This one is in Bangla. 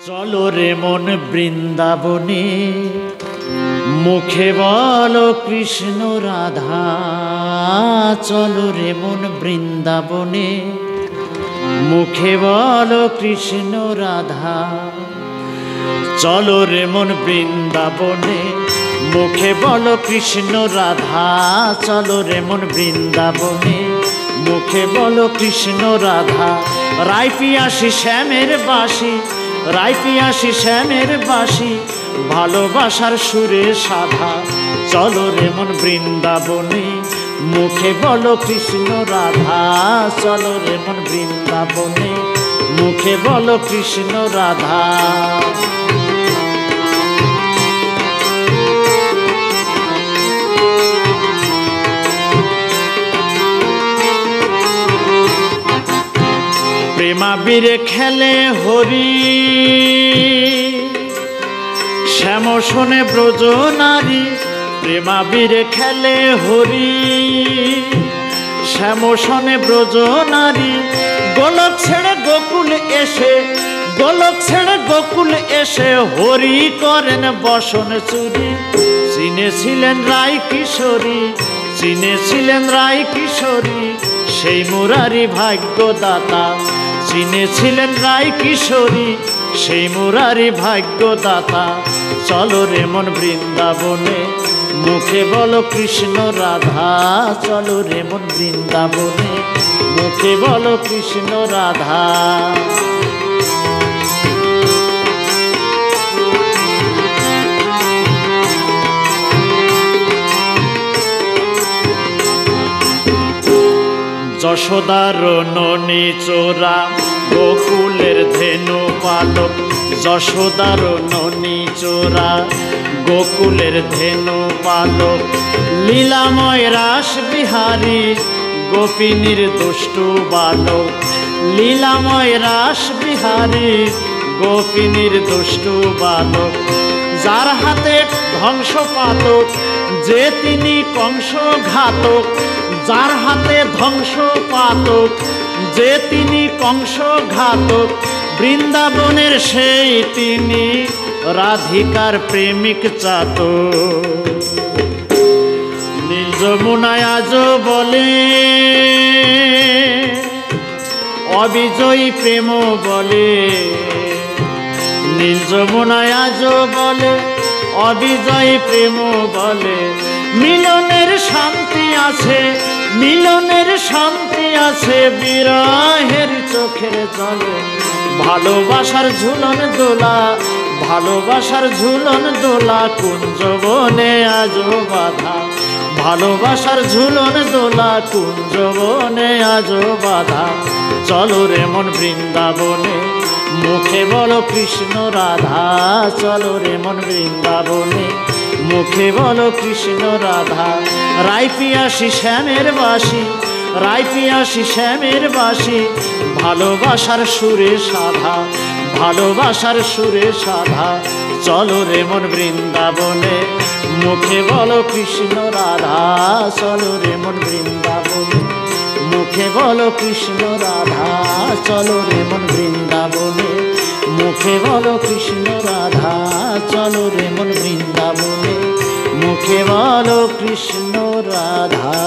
চলো রে মন বৃন্দাবনে, মুখে বলো কৃষ্ণ রাধা। চলো রে মন বৃন্দাবনে, মুখে বলো কৃষ্ণ রাধা। চলো রে মন বৃন্দাবনে, মুখে বলো কৃষ্ণ রাধা। চলো রে মন বৃন্দাবনে, মুখে বলো কৃষ্ণ রাধা। রায় পিয়াসী শ্যামের বাঁশি, রায় পিয়াসী শ্যামের বাঁশি, ভালোবাসার সুরে সাধা। চলো রে মন বৃন্দাবনে, মুখে বলো কৃষ্ণ রাধা। চলো রে মন বৃন্দাবনে, মুখে বলো কৃষ্ণ রাধা। প্রেমাবীরে খেলে হরি, শ্যাম শোনে ব্রজ নারী। প্রেমাবীরে খেলে হরি, শ্যাম শোনে ব্রজ নারী। গোলক ছেড়ে গোকুল এসে, গোলক ছেড়ে গোকুল এসে, হরি করেন বসন চুরি। চিনেছিলেন রায় কিশোরী, চিনেছিলেন রায় কিশোরী, সেই মুরারি ভাগ্যদাতা। চিনেছিলেন রায় কিশোরী, সেই মুরারি ভাগ্যদাতা। চলো রে মন বৃন্দাবনে, মুখে বলো কৃষ্ণ রাধা। চলো রে মন বৃন্দাবনে, মুখে বলো কৃষ্ণ রাধা। যশোদার ননী চোরা, গোকুলের ধেনু পালক। যশোদার ননী চোরা, গোকুলের ধেনু পালক। লীলাময় রাস বিহারী, গোপিনীর দুষ্টু বালক। লীলাময় রাস বিহারী, গোপিনীর দুষ্টু বালক। যার হাতে ধ্বংস পাতক, যে তিনি কংস ঘাতক। যার হাতে ধ্বংস পাতক, যে তিনি কংস ঘাতক। বৃন্দাবনের সেই তিনি, রাধিকার প্রেমিক চাতক। নীল যমুনায় আজ বলে, অবিজয়ী প্রেম বলে। নীল যমুনায় আজ বলে, অবিজয়ী প্রেম বলে। মিলনের শান্তি আছে, মিলনের শান্তি আছে, বিরহের চোখের জলে। ভালোবাসার ঝুলন দোলা, ভালোবাসার ঝুলন দোলা, কুঞ্জবনে আজ বাধা। ভালোবাসার ঝুলন দোলা, কুঞ্জবনে আজ বাধা। চলো রে মন বৃন্দাবনে, মুখে বলো কৃষ্ণ রাধা। চলো রে মন বৃন্দাবনে, মুখে বলো কৃষ্ণ রাধা। রায় পিয়াসী শ্যামের বাঁশি, রায় পিয়াসী শ্যামের বাঁশি, ভালোবাসার সুরে সাধা। ভালোবাসার সুরে সাধা। চলো রে মন বৃন্দাবনে, মুখে বলো কৃষ্ণ রাধা। চলো রে মন বৃন্দাবনে, মুখে বলো কৃষ্ণ রাধা। চলো রে মন বৃন্দাবনে, মুখে বলো কৃষ্ণ রাধা। চলো রে মন বৃন্দাবনে, মুখে বলো কৃষ্ণ রাধা।